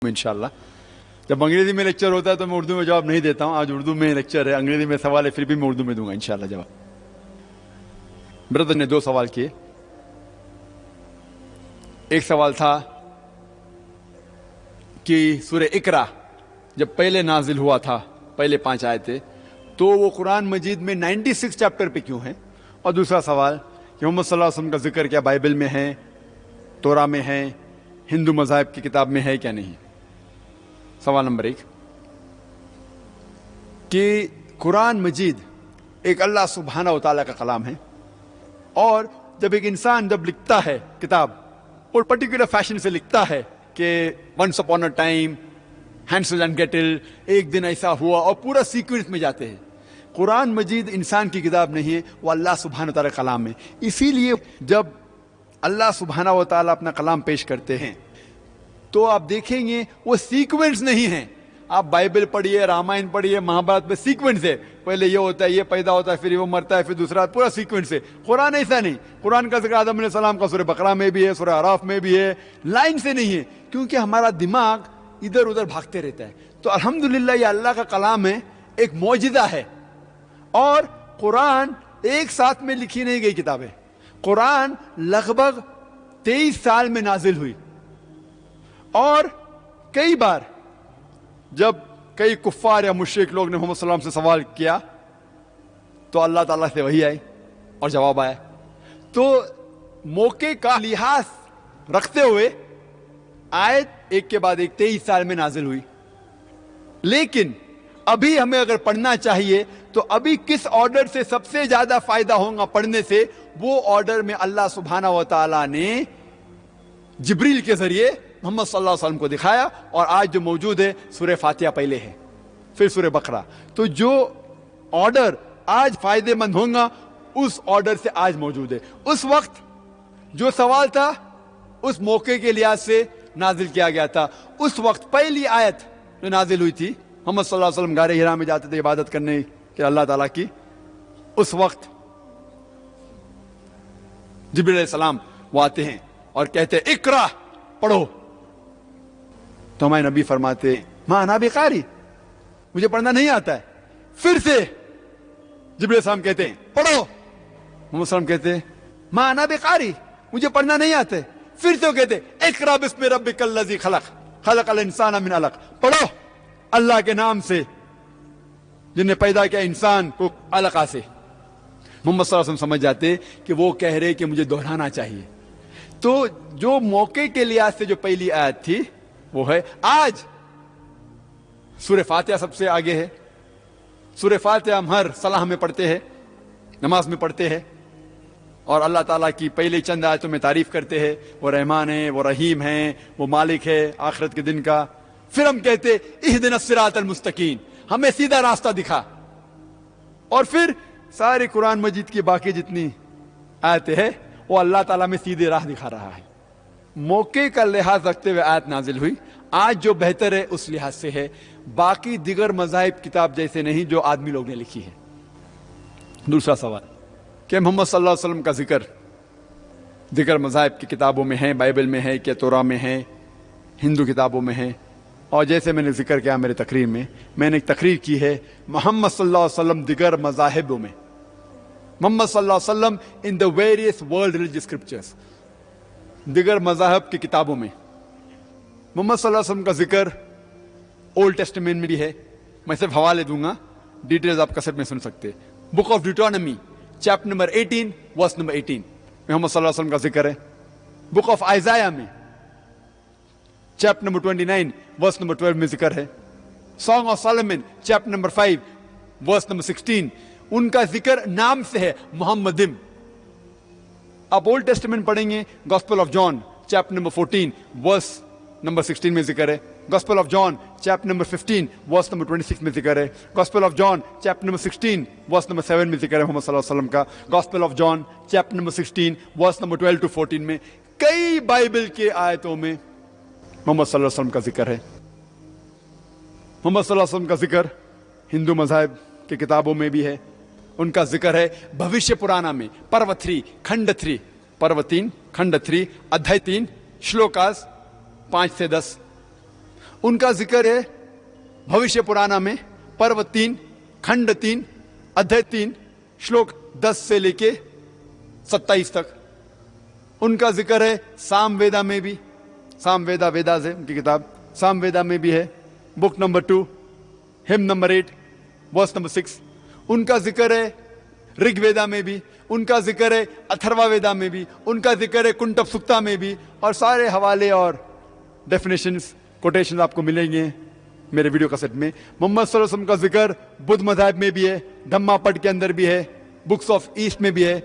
इंशाल्लाह। जब अंग्रेजी में लेक्चर होता है तो मैं उर्दू में जवाब नहीं देता हूँ। आज उर्दू में लेक्चर है, अंग्रेजी में सवाल है, फिर भी मैं उर्दू में दूंगा इंशाल्लाह जवाब। ब्रदर ने 2 सवाल किए। एक सवाल था कि सूरह इकरा जब पहले नाजिल हुआ था, पहले 5 आयतें, तो वो कुरान मजीद में 96 चैप्टर पे क्यों है। और दूसरा सवाल कि मोहम्मद सल्लल्लाहु अलैहि वसल्लम का जिक्र क्या बाइबल में है, तोरा में है, हिंदू मज़ाहिब की किताब में है क्या नहीं। सवाल नंबर 1 कि कुरान मजीद एक अल्लाह सुब्हानहू व तआला का कलाम है, और जब एक इंसान जब लिखता है किताब और पर्टिकुलर फैशन से लिखता है कि once upon a time Hansel and Gretel, एक दिन ऐसा हुआ, और पूरा सीक्वेंस में जाते हैं। कुरान मजीद इंसान की किताब नहीं है, वो अल्लाह सुब्हानहू व तआला का कलाम है। इसीलिए जब अल्लाह सुब्हानहू व तआला अपना कलाम पेश करते हैं तो आप देखेंगे वो सीक्वेंस नहीं है। आप बाइबल पढ़िए, रामायण पढ़िए, महाभारत में सीक्वेंस है, पहले ये होता है, ये पैदा होता है, फिर वो मरता है, फिर दूसरा, पूरा सीक्वेंस है। कुरान ऐसा नहीं। कुरान का जिक्र आदम अलैहिस्सलाम का सूरह बकरा में भी है, सूरह आराफ में भी है, लाइन से नहीं है, क्योंकि हमारा दिमाग इधर उधर भागते रहता है। तो अल्हम्दुलिल्लाह ये अल्लाह का कलाम है, एक मौजिज़ा है। और कुरान एक साथ में लिखी नहीं गई किताब है। कुरान लगभग 23 साल में नाजिल हुई, और कई बार जब कई कुफ्फार या मुशरिक लोग ने मोहम्मद सल्लल्लाहु अलैहि वसल्लम से सवाल किया तो अल्लाह ताला से वही आई और जवाब आया। तो मौके का लिहाज रखते हुए आयत एक के बाद एक 23 साल में नाजिल हुई। लेकिन अभी हमें अगर पढ़ना चाहिए तो अभी किस ऑर्डर से सबसे ज्यादा फायदा होगा पढ़ने से, वो ऑर्डर में अल्लाह सुब्हानहू व तआला ने जिब्रील के जरिए मोहम्मद सल्लल्लाहु अलैहि वसल्लम को दिखाया। और आज जो मौजूद है सूरह फातिहा पहले है, फिर सूरह बकरा। तो जो ऑर्डर आज फायदेमंद होगा उस ऑर्डर से आज मौजूद है। उस वक्त जो सवाल था उस मौके के लिहाज से नाजिल किया गया था। उस वक्त पहली आयत जो नाजिल हुई थी, मोहम्मद सल्लल्लाहु अलैहि वसल्लम गारे हिरा में जाते थे इबादत करने के अल्लाह ताला की, उस वक्त जिब्रील अलैहिस्सलाम वो आते हैं और कहते हैं इकरा, पढ़ो। तो हमारे नबी फरमाते मां अना बिकारी, मुझे पढ़ना नहीं आता है। फिर से जिब्रील अलैहिस्सलाम कहते हैं पढ़ो। मोहम्मद सल्लल्लाहु कहते हैं मां अना बिकारी, मुझे पढ़ना नहीं आता है। फिर से वो कहते इकरा बिस्मि रब्बिकल लज़ी खलक, खलकल इंसाना मिन अलक, पढ़ो अल्लाह के नाम से जिन्हें पैदा किया इंसान को अलका से। मोहम्मद सल्लल्लाहु अलैहि वसल्लम समझ जाते कि वो कह रहे कि मुझे दोहराना चाहिए। तो जो मौके के लिहाज से जो पहली आयत थी वो है। आज सूरह फातिहा सबसे आगे है। सूरह फातिहा हम हर सलाह में पढ़ते हैं, नमाज में पढ़ते हैं, और अल्लाह ताला की पहले चंद आयतों में तारीफ करते हैं। वो रहमान है, वो रहीम है, वो मालिक है आखिरत के दिन का। फिर हम कहते इहदिनस सिरातल मुस्तकीम, हमें सीधा रास्ता दिखा। और फिर सारे कुरान मजीद की बाकी जितनी आयतें हैं वो अल्लाह ताला में सीधे राह दिखा रहा है। मौके का लिहाज रखते हुए आयत नाजिल हुई। आज जो बेहतर है उस लिहाज से है, बाकी दिगर मज़ाहिब किताब जैसे नहीं जो आदमी लोग ने लिखी है। दूसरा सवाल कि मोहम्मद सल्लल्लाहु अलैहि वसल्लम का जिक्र मज़ाहिब की किताबों में है, बाइबल में है, क्या तोरा में है, हिंदू किताबों में है। और जैसे मैंने जिक्र किया मेरे तकरीर में, मैंने एक तकरीर की है मोहम्मद सल्लल्लाहु अलैहि वसल्लम दिगर मज़ाहिबों में, मोहम्मद सल्लल्लाहु अलैहि वसल्लम in the various world religious scriptures, दिगर मज़ाहब की किताबों में मोहम्मद सल्लल्लाहु अलैहि वसल्लम का जिक्र ओल्ड टेस्टामेंट में भी है। मैं सिर्फ हवाले दूंगा, डिटेल्स आप कैसेट में सुन सकते हैं। Book of Deuteronomy chapter number 18 verse number 18 Muhammad सल्लल्लाहु अलैहि वसल्लम का जिक्र है। बुक ऑफ आइज़ाया में चैप्टर नंबर 29 वर्स नंबर 12 में जिक्र है। Song of Solomon chapter number 5 verse number 16 उनका जिक्र नाम से है मोहम्मदिम। आप ओल्ड टेस्टामेंट पढ़ेंगे, gospel of John chapter number 14 verse number 16 में जिक्र है। Gospel of John chapter number 15 verse number 26 में जिक्र है। Gospel of John chapter number 16 verse number 7 में जिक्र है मोहम्मद सल्लल्लाहु अलैहि वसल्लम का। Gospel of John chapter number 16 verse number 12 to 14 में कई बाइबल के आयतों में मोहम्मद सल्लल्लाहु अलैहि वसल्लम का जिक्र है। मोहम्मद सल्लल्लाहु अलैहि वसल्लम का जिक्र हिंदू मज़ाहिब की किताबों में भी है। उनका जिक्र है भविष्य पुराना में, पर्व 3 खंड 3, पर्व 3 खंड 3 अध्याय 3 श्लोकास 5 से 10। ان کا ذکر ہے بھوشیہ پرانا میں پرو 3 کھنڈ 3 ادھیائے 3 شلوک 10 سے لے کے 27 تک. ان کا ذکر ہے سام ویدا میں بھی, سام ویدا ویداز ہے ان کی کتاب, سام ویدا میں بھی ہے, بک نمبر 2 ہم نمبر 8 ورس نمبر 6. ان کا ذکر ہے رگ ویدا میں بھی, ان کا ذکر ہے اتھروا ویدا میں بھی, ان کا ذکر ہے کنٹپ سکتا میں بھی, اور سارے حوالے اور ڈیفینیشنز کوٹیشن آپ کو ملیں گے میرے ویڈیو کیسٹ میں. محمد صلی اللہ علیہ وسلم کا ذکر بدھ مذاہب میں بھی ہے, دھما پٹ کے اندر بھی ہے, بکس آف ایسٹ میں بھی ہے.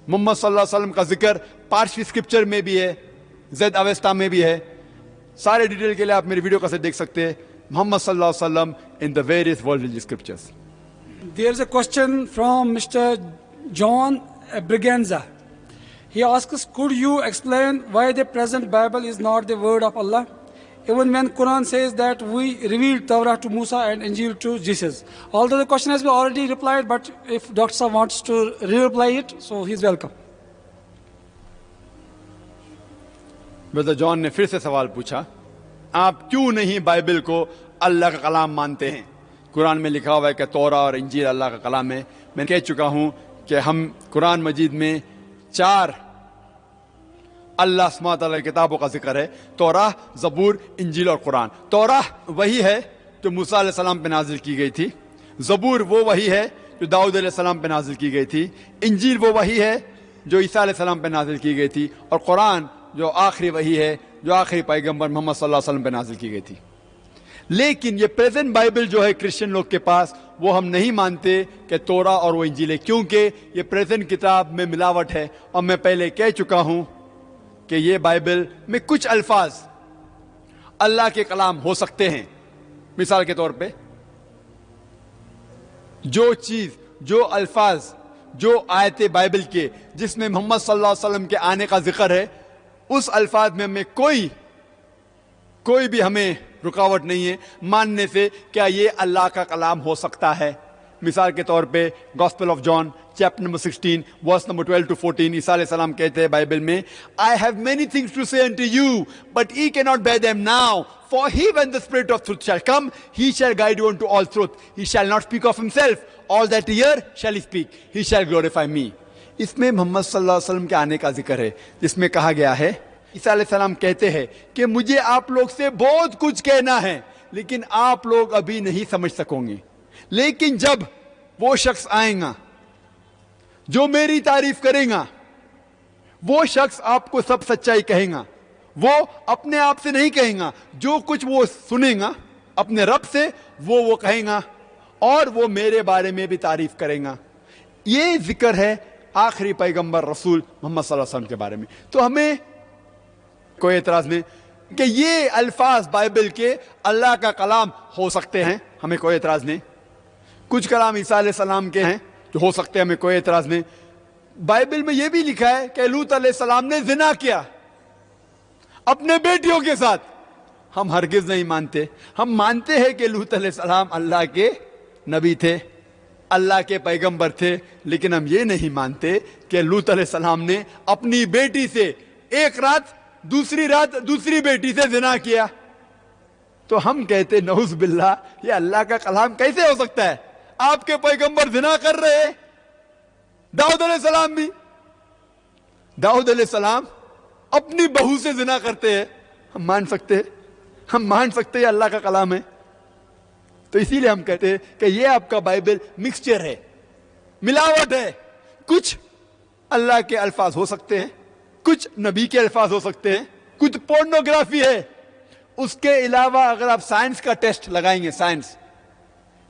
محمد صلی اللہ علیہ وسلم کا ذکر پارسی اسکرپچر میں بھی ہے, زید اویستا میں بھی ہے. سارے ڈیٹیل کے لیے آپ میری ویڈیو کیسٹ دیکھ سکتے ہیں, محمد صلی اللہ علیہ وسلم in the various world religious scriptures. There is a question from Mr. John Briganza. He asks, could you explain why the present Bible is not the word of Allah? Even when Quran says that we revealed Torah to Musa and Injil to Jesus. Although the question has been already replied, but if Dr. Saab wants to re-reply it, so he's welcome. Brother John نے پھر سے سوال پوچھا, آپ کیوں نہیں Bible کو اللہ کا کلام مانتے ہیں؟ قرآن میں لکھا ہوا ہے کہ تورا اور انجیل اللہ کا کلام ہے. میں کہہ چکا ہوں کہ ہم قرآن مجید میں 4 اللہ سبحانہ تعالیٰ کی کتابوں کا ذکر ہے, تورا, زبور, انجیل اور قرآن. تورا وہی ہے جو موسیٰ علیہ السلام پہ نازل کی گئی تھی, زبور وہ وہی ہے جو داؤد علیہ السلام پہ نازل کی گئی تھی, انجیل وہ وہی ہے جو عیسیٰ علیہ السلام پہ نازل کی گئی تھی, اور قرآن جو آخری وہی ہے جو آخری پیغمبر محمد صلی اللہ علیہ وسلم پہ نازل کی گئی تھی. لیکن یہ پریزنٹ بائبل جو ہے کرسچن لوگ کے پاس, وہ ہم نہیں مانتے کہ تورا اور وہ انجیل ہے, کیونکہ یہ پریزنٹ کتاب میں ملاوٹ ہے. اور میں پہلے کہہ چکا ہوں کہ یہ بائبل میں کچھ الفاظ اللہ کے کلام ہو سکتے ہیں. مثال کے طور پہ جو چیز, جو الفاظ, جو آیت بائبل کے جس میں محمد صلی اللہ علیہ وسلم کے آنے کا ذکر ہے, اس الفاظ میں ہمیں کوئی بھی ہمیں رکاوٹ نہیں ہے ماننے سے کیا یہ اللہ کا کلام ہو سکتا ہے. مثال کے طور پہ gospel of John chapter number 16 verse number 12 to 14, عیسیٰ علیہ السلام کہتے ہیں بائبل میں, I have many things to say unto you, but ye cannot bear them now. For he, when the Spirit of truth shall come, he shall guide you unto all truth. He shall not speak of himself. All that he hear shall he speak. He shall glorify me. اس میں محمد صلی اللہ علیہ وسلم کے آنے کا ذکر ہے, جس میں کہا گیا ہے, عیسیٰ علیہ السلام کہتے ہیں کہ مجھے آپ لوگ سے بہت کچھ کہنا ہے لیکن آپ لوگ ابھی نہیں سمجھ سکو گے. لیکن جب وہ شخص آئے گا جو میری تعریف کرے گا, وہ شخص آپ کو سب سچائی کہے گا. وہ اپنے آپ سے نہیں کہے گا, جو کچھ وہ سنے گا اپنے رب سے وہ کہے گا, اور وہ میرے بارے میں بھی تعریف کرے گا. یہ ذکر ہے آخری پیغمبر رسول محمد صلی اللہ علیہ وسلم کے بارے میں. تو ہمیں کوئی اعتراض نہیں کہ یہ الفاظ بائبل کے اللہ کا کلام ہو سکتے ہیں, ہمیں کوئی اعتراض نہیں. کچھ کلام عیسیٰ علیہ السلام کے ہیں جو ہو سکتے ہیں, ہمیں کوئی اعتراض نہیں. بائبل میں یہ بھی لکھا ہے کہ لوط علیہ السلام نے زنا کیا اپنے بیٹیوں کے ساتھ. ہم ہرگز نہیں مانتے. ہم مانتے ہیں کہ لوط علیہ السلام اللہ کے نبی تھے, اللہ کے پیغمبر تھے, لیکن ہم یہ نہیں مانتے کہ لوط علیہ السلام نے اپنی بیٹی سے ایک رات دوسری بیٹی سے زنا کیا. تو ہم کہتے نعوذ باللہ, یہ اللہ کا کلام کیسے ہو سکتا ہے؟ آپ کے پیغمبر زنا کر رہے ہیں, داؤد علیہ السلام بھی. داؤد علیہ السلام اپنی بہو سے زنا کرتے ہیں, ہم مان سکتے ہیں اللہ کا کلام ہے. تو اسی لیے ہم کہتے ہیں کہ یہ آپ کا بائبل مکسچر ہے, ملاوٹ ہے. کچھ اللہ کے الفاظ ہو سکتے ہیں, کچھ نبی کے الفاظ ہو سکتے ہیں, کچھ پورنوگرافی ہے. اس کے علاوہ اگر آپ سائنس کا ٹیسٹ لگائیں گے, سائنس,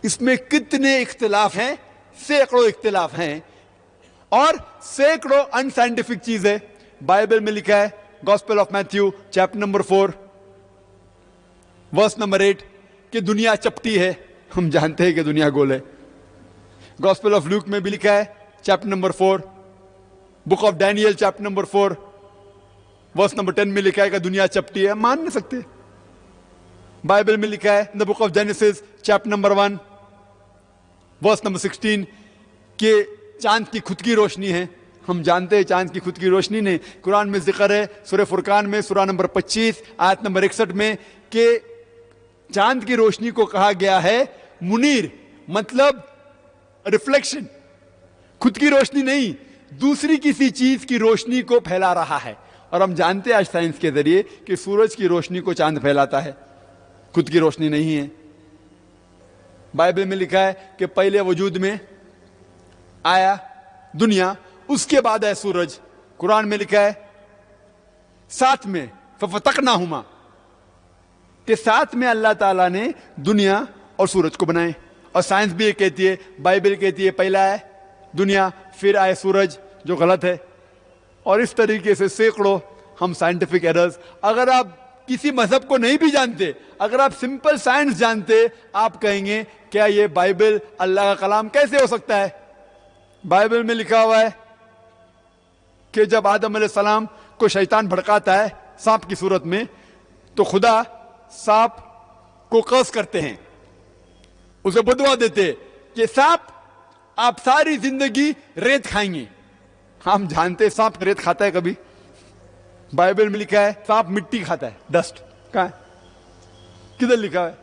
اس میں کتنے اختلاف ہیں, سینکڑوں اختلاف ہیں, اور سینکڑوں ان سائنٹیفک چیزیں. بائبل میں لکھا ہے gospel of Matthew chapter number 4 verse number 8 کہ دنیا چپٹی ہے. ہم جانتے ہیں کہ دنیا گول ہے. گاسپل آف لوک میں بھی لکھا ہے chapter number 4, book of Daniel chapter number 4 verse number 10 میں لکھا ہے کہ دنیا چپٹی ہے. مان نہیں سکتے. بائبل میں لکھا ہے the book of Genesis chapter number 1 verse number 16 کہ چاند کی خود کی روشنی ہے. ہم جانتے ہیں چاند کی خود کی روشنی نہیں. قرآن میں ذکر ہے سورہ فرقان میں سورہ نمبر 25 آیت نمبر 61 میں کہ चांद की रोशनी को कहा गया है मुनीर, मतलब रिफ्लेक्शन, खुद की रोशनी नहीं, दूसरी किसी चीज की रोशनी को फैला रहा है। और हम जानते हैं आज साइंस के जरिए कि सूरज की रोशनी को चांद फैलाता है, खुद की रोशनी नहीं है। बाइबल में लिखा है कि पहले वजूद में आया दुनिया, उसके बाद है सूरज। कुरान में लिखा है साथ में फफतकनाहुमा, कि साथ में अल्लाह ताला ने दुनिया और सूरज को बनाए। और साइंस भी ये कहती है, बाइबल कहती है पहला है दुनिया फिर आए सूरज, जो गलत है। और इस तरीके से सैकड़ों हम साइंटिफिक एरर्स, अगर आप किसी मजहब को नहीं भी जानते, अगर आप सिंपल साइंस जानते, आप कहेंगे क्या ये बाइबल अल्लाह का कलाम कैसे हो सकता है? बाइबल में लिखा हुआ है कि जब आदम अलैहिस्सलाम को शैतान भड़काता है सांप की सूरत में, तो खुदा सांप को कर्स करते हैं, उसे बदुआ देते कि सांप आप सारी जिंदगी रेत खाएंगे। हम जानते सांप रेत खाता है कभी? बाइबल में लिखा है सांप मिट्टी खाता है, डस्ट। कहां है? किधर लिखा है?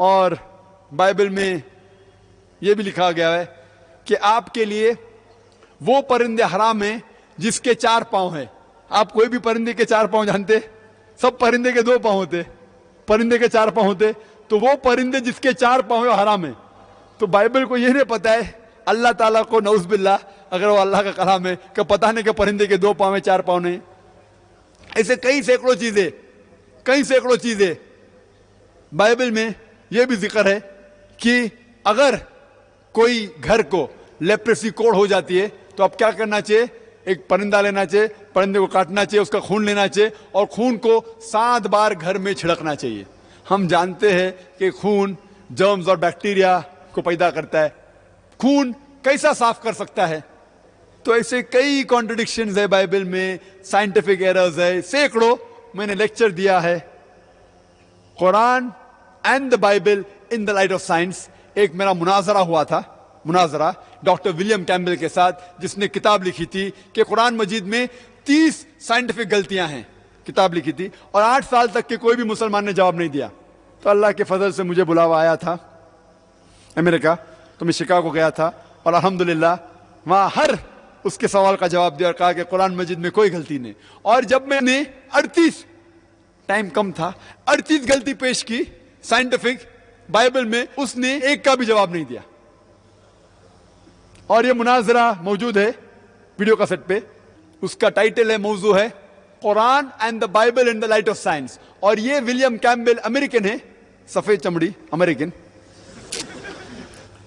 और बाइबल में यह भी लिखा गया है कि आपके लिए वो परिंदे हराम हैं जिसके 4 पांव हैं। आप कोई भी परिंदे के 4 पांव जानते? सब परिंदे के 2 पांव होते, परिंदे के 4 पांव होते, तो वो परिंदे जिसके 4 पांव है हराम है। तो बाइबल को यह नहीं पता है, अल्लाह ताला को नऊज़ बिल्लाह, अगर वो अल्लाह का कलाम है, कि पता नहीं कि परिंदे के 2 पांव है 4 पांव नहीं। ऐसे कई सैकड़ों चीजें बाइबल में यह भी जिक्र है कि अगर कोई घर को लेप्रेसी कोड़ हो जाती है तो अब क्या करना चाहिए? एक परिंदा लेना चाहिए, परिंदे को काटना चाहिए, उसका खून लेना चाहिए और खून को 7 बार घर में छिड़कना चाहिए। हम जानते हैं कि खून जर्म्स और बैक्टीरिया को पैदा करता है, खून कैसा साफ कर सकता है? तो ऐसे कई कॉन्ट्रडिक्शंस है बाइबल में, साइंटिफिक एरर्स है, सैकड़ों। मैंने लेक्चर दिया है Quran and the Bible in the light of science. एक मेरा मुनाजरा हुआ था, मुनाजरा डॉक्टर विलियम कैम्बल के साथ, जिसने किताब लिखी थी कि कुरान मजीद में 30 साइंटिफिक गलतियां हैं, किताब लिखी थी। और 8 साल तक के कोई भी मुसलमान ने जवाब नहीं दिया। तो अल्लाह के फजल से मुझे बुलावा आया था अमेरिका, तो मैं शिकागो गया था और अल्हम्दुलिल्लाह वहां हर उसके सवाल का जवाब दिया और कहा कि कुरान मजीद में कोई गलती नहीं। और जब मैंने 38, टाइम कम था, 38 गलती पेश की साइंटिफिक बाइबल में, उसने एक का भी जवाब नहीं दिया। और ये मुनाजरा मौजूद है वीडियो कैसेट पे, उसका टाइटल है, मौजू है Quran and the Bible in the light of science. और ये विलियम कैम्बल अमेरिकन है, सफेद चमड़ी अमेरिकन,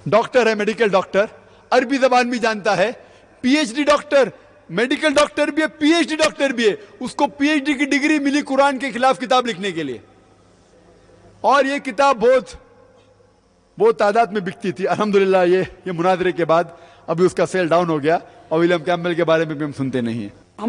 डॉक्टर है, मेडिकल डॉक्टर, अरबी जबान भी जानता है, पीएचडी डॉक्टर, मेडिकल डॉक्टर भी है, पीएचडी डॉक्टर भी है। उसको पीएचडी की डिग्री मिली कुरान के खिलाफ किताब लिखने के लिए। और ये किताब बहुत तादाद में बिकती थी। अल्हम्दुलिल्लाह ये मुनाजरे के बाद अभी उसका सेल डाउन हो गया और विलियम कैम्बल के बारे में भी हम सुनते नहीं हैं।